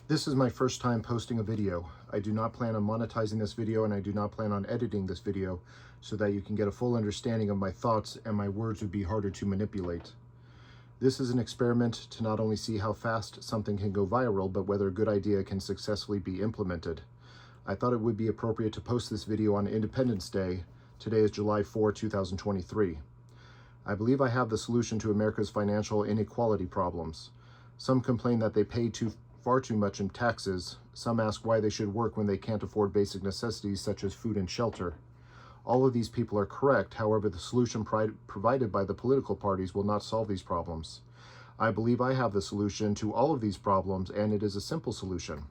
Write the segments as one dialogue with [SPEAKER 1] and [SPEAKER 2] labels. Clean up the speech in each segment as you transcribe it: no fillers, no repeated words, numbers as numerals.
[SPEAKER 1] This is my first time posting a video. I do not plan on monetizing this video, and I do not plan on editing this video so that you can get a full understanding of my thoughts and my words would be harder to manipulate. This is an experiment to not only see how fast something can go viral, but whether a good idea can successfully be implemented. I thought it would be appropriate to post this video on Independence Day. Today is July 4, 2023. I believe I have the solution to America's financial inequality problems. Some complain that they pay far too much in taxes. Some ask why they should work when they can't afford basic necessities such as food and shelter. All of these people are correct. However, the solution provided by the political parties will not solve these problems. I believe I have the solution to all of these problems, and it is a simple solution.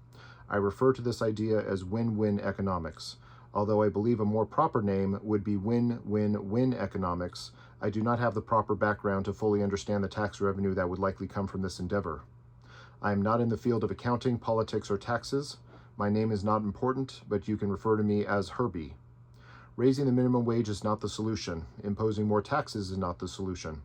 [SPEAKER 1] I refer to this idea as win-win economics. Although I believe a more proper name would be win-win-win economics, I do not have the proper background to fully understand the tax revenue that would likely come from this endeavor. I am not in the field of accounting, politics, or taxes. My name is not important, but you can refer to me as Hrbi. Raising the minimum wage is not the solution. Imposing more taxes is not the solution.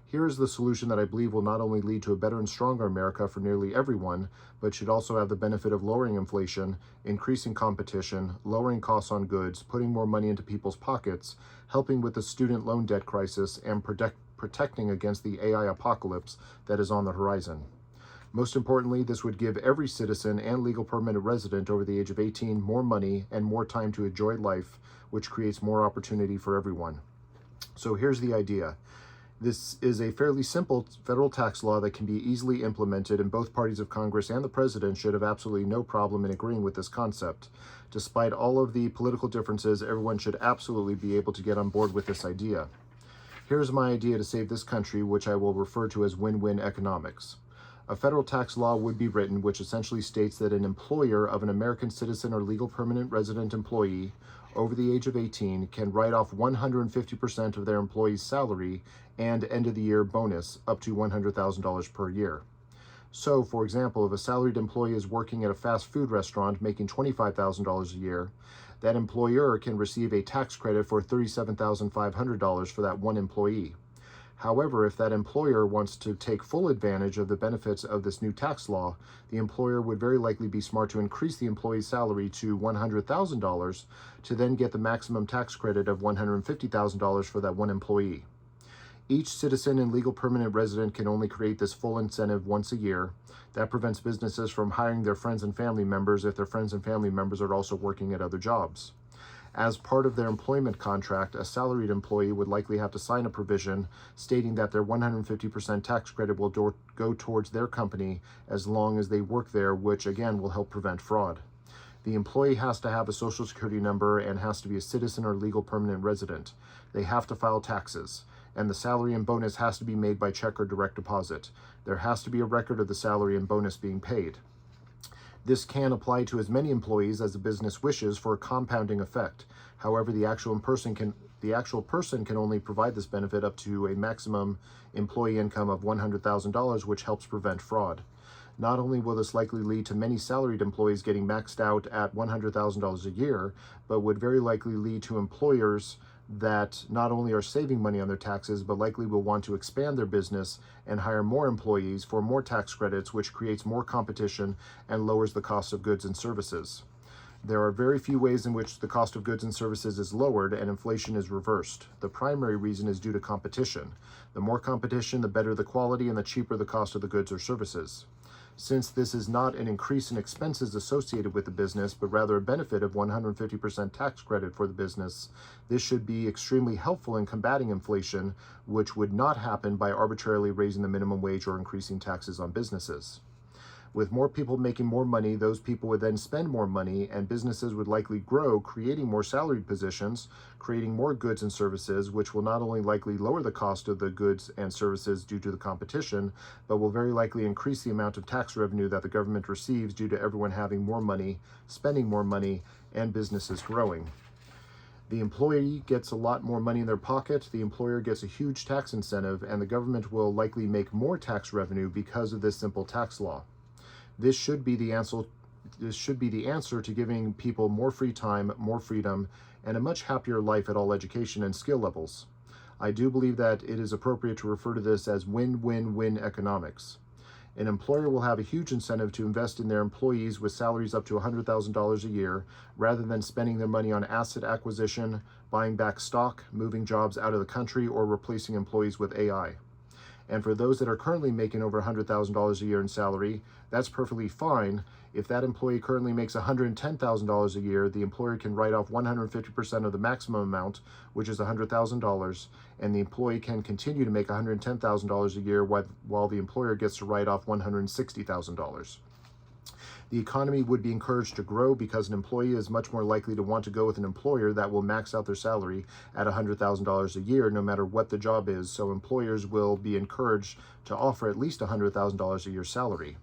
[SPEAKER 1] Here is the solution that I believe will not only lead to a better and stronger America for nearly everyone, but should also have the benefit of lowering inflation, increasing competition, lowering costs on goods, putting more money into people's pockets, helping with the student loan debt crisis, and protecting against the AI apocalypse that is on the horizon. Most importantly, this would give every citizen and legal permanent resident over the age of 18 more money and more time to enjoy life, which creates more opportunity for everyone. So here's the idea. This is a fairly simple federal tax law that can be easily implemented, and both parties of Congress and the president should have absolutely no problem in agreeing with this concept. Despite all of the political differences, everyone should absolutely be able to get on board with this idea. Here's my idea to save this country, which I will refer to as win-win economics. A federal tax law would be written which essentially states that an employer of an American citizen or legal permanent resident employee over the age of 18 can write off 150% of their employee's salary and end-of-the-year bonus up to $100,000 per year. So, for example, if a salaried employee is working at a fast food restaurant making $25,000 a year, that employer can receive a tax credit for $37,500 for that one employee. However, if that employer wants to take full advantage of the benefits of this new tax law, the employer would very likely be smart to increase the employee's salary to $100,000 to then get the maximum tax credit of $150,000 for that one employee. Each citizen and legal permanent resident can only create this full incentive once a year. That prevents businesses from hiring their friends and family members if their friends and family members are also working at other jobs. As part of their employment contract, a salaried employee would likely have to sign a provision stating that their 150% tax credit will go towards their company as long as they work there, which again will help prevent fraud. The employee has to have a social security number and has to be a citizen or legal permanent resident. They have to file taxes, and the salary and bonus has to be made by check or direct deposit. There has to be a record of the salary and bonus being paid. This can apply to as many employees as the business wishes for a compounding effect. However, the actual person can only provide this benefit up to a maximum employee income of $100,000, which helps prevent fraud. Not only will this likely lead to many salaried employees getting maxed out at $100,000 a year, but would very likely lead to employers that not only are saving money on their taxes, but likely will want to expand their business and hire more employees for more tax credits, which creates more competition and lowers the cost of goods and services. There are very few ways in which the cost of goods and services is lowered and inflation is reversed. The primary reason is due to competition. The more competition, the better the quality and the cheaper the cost of the goods or services. Since this is not an increase in expenses associated with the business, but rather a benefit of 150% tax credit for the business, this should be extremely helpful in combating inflation, which would not happen by arbitrarily raising the minimum wage or increasing taxes on businesses. With more people making more money, those people would then spend more money, and businesses would likely grow, creating more salaried positions, creating more goods and services, which will not only likely lower the cost of the goods and services due to the competition, but will very likely increase the amount of tax revenue that the government receives due to everyone having more money, spending more money, and businesses growing. The employee gets a lot more money in their pocket, the employer gets a huge tax incentive, and the government will likely make more tax revenue because of this simple tax law. This should be the answer to giving people more free time, more freedom, and a much happier life at all education and skill levels. I do believe that it is appropriate to refer to this as win-win-win economics. An employer will have a huge incentive to invest in their employees with salaries up to $100,000 a year, rather than spending their money on asset acquisition, buying back stock, moving jobs out of the country, or replacing employees with AI. And for those that are currently making over $100,000 a year in salary, that's perfectly fine. If that employee currently makes $110,000 a year, the employer can write off 150% of the maximum amount, which is $100,000, and the employee can continue to make $110,000 a year while the employer gets to write off $160,000. The economy would be encouraged to grow because an employee is much more likely to want to go with an employer that will max out their salary at $100,000 a year, no matter what the job is. So employers will be encouraged to offer at least $100,000 a year salary.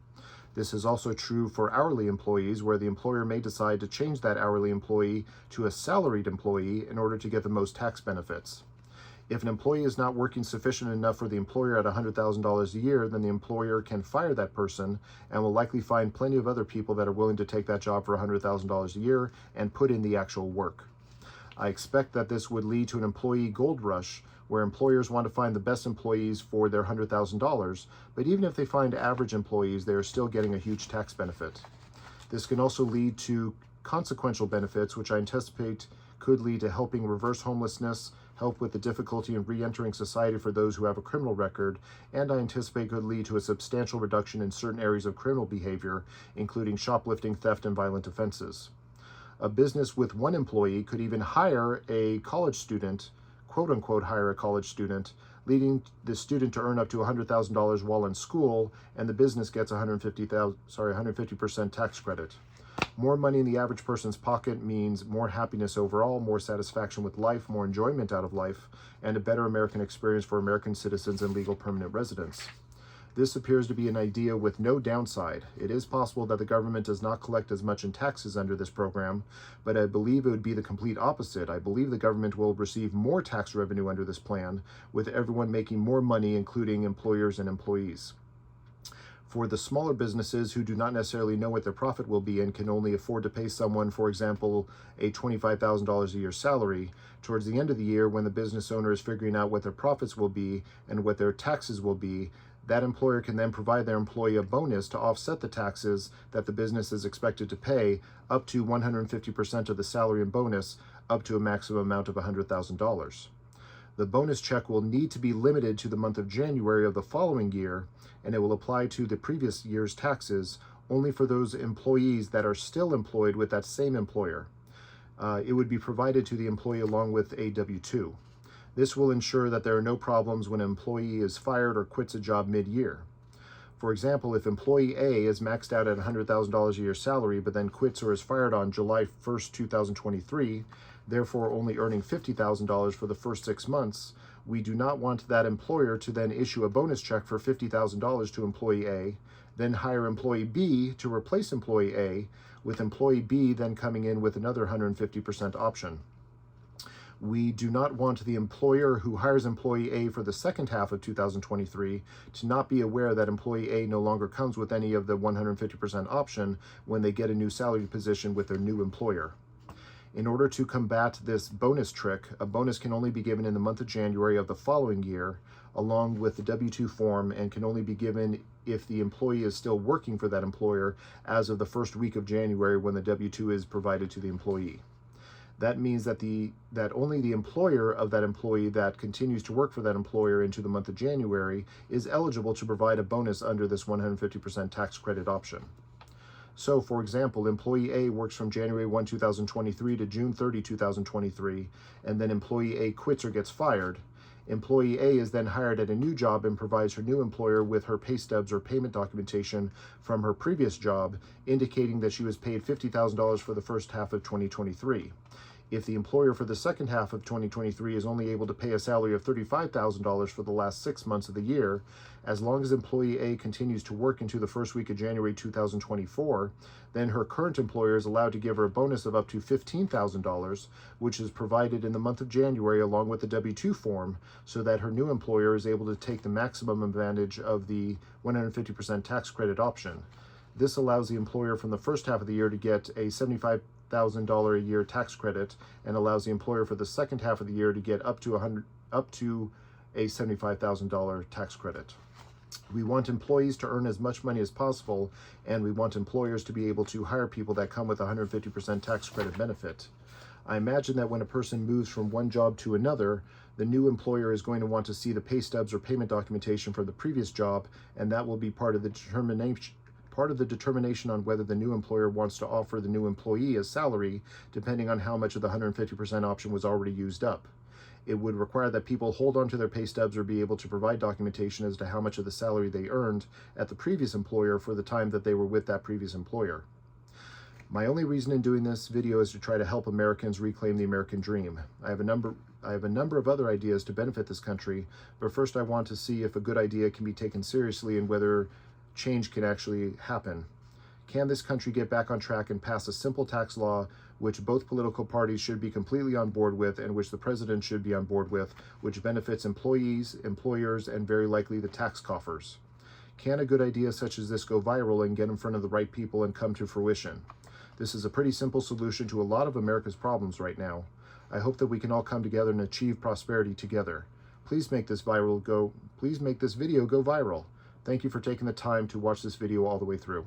[SPEAKER 1] This is also true for hourly employees, where the employer may decide to change that hourly employee to a salaried employee in order to get the most tax benefits. If an employee is not working sufficient enough for the employer at $100,000 a year, then the employer can fire that person and will likely find plenty of other people that are willing to take that job for $100,000 a year and put in the actual work. I expect that this would lead to an employee gold rush, where employers want to find the best employees for their $100,000, but even if they find average employees, they are still getting a huge tax benefit. This can also lead to consequential benefits, which I anticipate could lead to helping reverse homelessness, help with the difficulty in re-entering society for those who have a criminal record, and I anticipate could lead to a substantial reduction in certain areas of criminal behavior, including shoplifting, theft, and violent offenses. A business with one employee could even hire a college student, quote unquote hire a college student, leading the student to earn up to $100,000 while in school, and the business gets 150% tax credit. More money in the average person's pocket means more happiness overall, more satisfaction with life, more enjoyment out of life, and a better American experience for American citizens and legal permanent residents. This appears to be an idea with no downside. It is possible that the government does not collect as much in taxes under this program, but I believe it would be the complete opposite. I believe the government will receive more tax revenue under this plan, with everyone making more money, including employers and employees. For the smaller businesses who do not necessarily know what their profit will be and can only afford to pay someone, for example, a $25,000 a year salary, towards the end of the year when the business owner is figuring out what their profits will be and what their taxes will be, that employer can then provide their employee a bonus to offset the taxes that the business is expected to pay, up to 150% of the salary and bonus, up to a maximum amount of $100,000. The bonus check will need to be limited to the month of January of the following year, and it will apply to the previous year's taxes only for those employees that are still employed with that same employer. It would be provided to the employee along with a W-2. This will ensure that there are no problems when an employee is fired or quits a job mid-year. For example, if employee A is maxed out at $100,000 a year salary, but then quits or is fired on July 1st, 2023, therefore only earning $50,000 for the first 6 months, we do not want that employer to then issue a bonus check for $50,000 to employee A, then hire employee B to replace employee A, with employee B then coming in with another 150% option. We do not want the employer who hires employee A for the second half of 2023 to not be aware that employee A no longer comes with any of the 150% option when they get a new salary position with their new employer. In order to combat this bonus trick, a bonus can only be given in the month of January of the following year, along with the W-2 form, and can only be given if the employee is still working for that employer as of the first week of January when the W-2 is provided to the employee. That means that only the employer of that employee that continues to work for that employer into the month of January is eligible to provide a bonus under this 150% tax credit option. So, for example, employee A works from January 1, 2023 to June 30, 2023, and then employee A quits or gets fired. Employee A is then hired at a new job and provides her new employer with her pay stubs or payment documentation from her previous job, indicating that she was paid $50,000 for the first half of 2023. If the employer for the second half of 2023 is only able to pay a salary of $35,000 for the last 6 months of the year, as long as employee A continues to work into the first week of January 2024, then her current employer is allowed to give her a bonus of up to $15,000, which is provided in the month of January along with the W-2 form, so that her new employer is able to take the maximum advantage of the 150% tax credit option. This allows the employer from the first half of the year to get a $75,000 a year tax credit, and allows the employer for the second half of the year to get up to a $75,000 tax credit. We want employees to earn as much money as possible, and we want employers to be able to hire people that come with 150% tax credit benefit. I imagine that when a person moves from one job to another, the new employer is going to want to see the pay stubs or payment documentation from the previous job, and that will be part of the determination on whether the new employer wants to offer the new employee a salary, depending on how much of the 150% option was already used up. It would require that people hold on to their pay stubs or be able to provide documentation as to how much of the salary they earned at the previous employer for the time that they were with that previous employer. My only reason in doing this video is to try to help Americans reclaim the American dream. I have a number of other ideas to benefit this country, but first I want to see if a good idea can be taken seriously and whether change can actually happen. Can this country get back on track and pass a simple tax law which both political parties should be completely on board with and which the president should be on board with, which benefits employees, employers, and very likely the tax coffers? Can a good idea such as this go viral and get in front of the right people and come to fruition? This is a pretty simple solution to a lot of America's problems right now. I hope that we can all come together and achieve prosperity together. Please make this video go viral. Thank you for taking the time to watch this video all the way through.